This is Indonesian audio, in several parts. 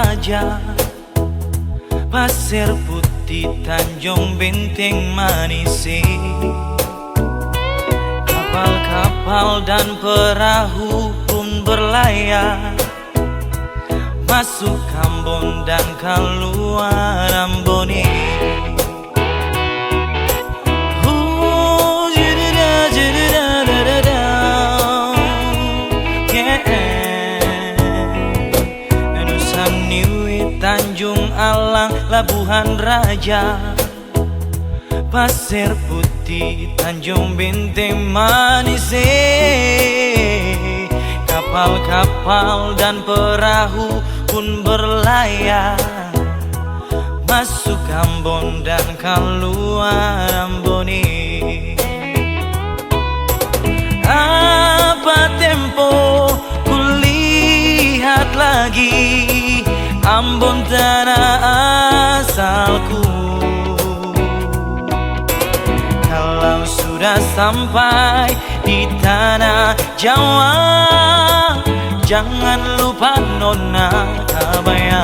Raja, Pasir Putih, Tanjung Benteng Manise. Kapal-kapal dan perahu pun berlayar masuk Ambon dan keluar Ambone. Nusa Niue, Tanjung Alang, Labuhan Raja, Pasir Putih, Tanjung Benteng Manise. Kapal-kapal dan perahu pun berlayar masuk Ambon dan keluar Ambone. Apa tempo kulihat lagi Ambon tanah asalku. Kalau sudah sampai di tanah Jawa, jangan lupa nona kabaya.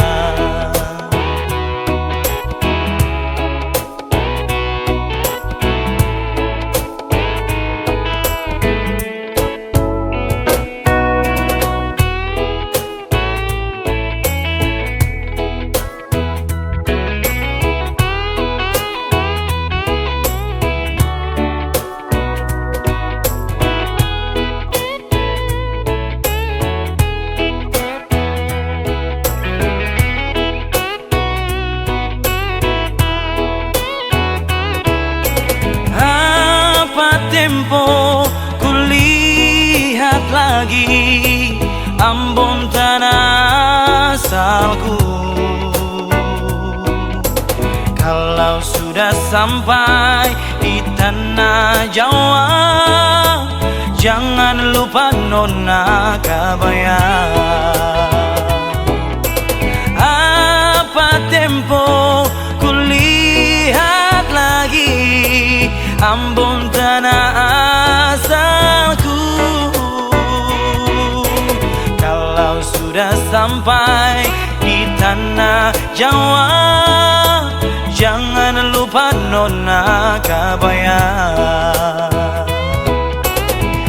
Tempo kulihat lagi Ambon tanah asalku. Kalau sudah sampai di tanah Jawa, jangan lupa nona kabaya. Apa tempo kulihat lagi Ambon tanah asalku. Kalau sudah sampai di tanah Jawa, jangan lupa nona kabaya.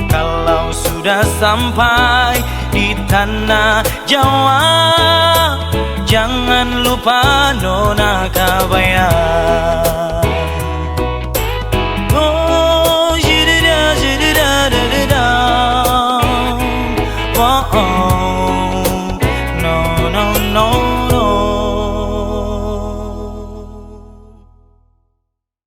Kalau sudah sampai di tanah Jawa, jangan lupa nona kabaya. Oh,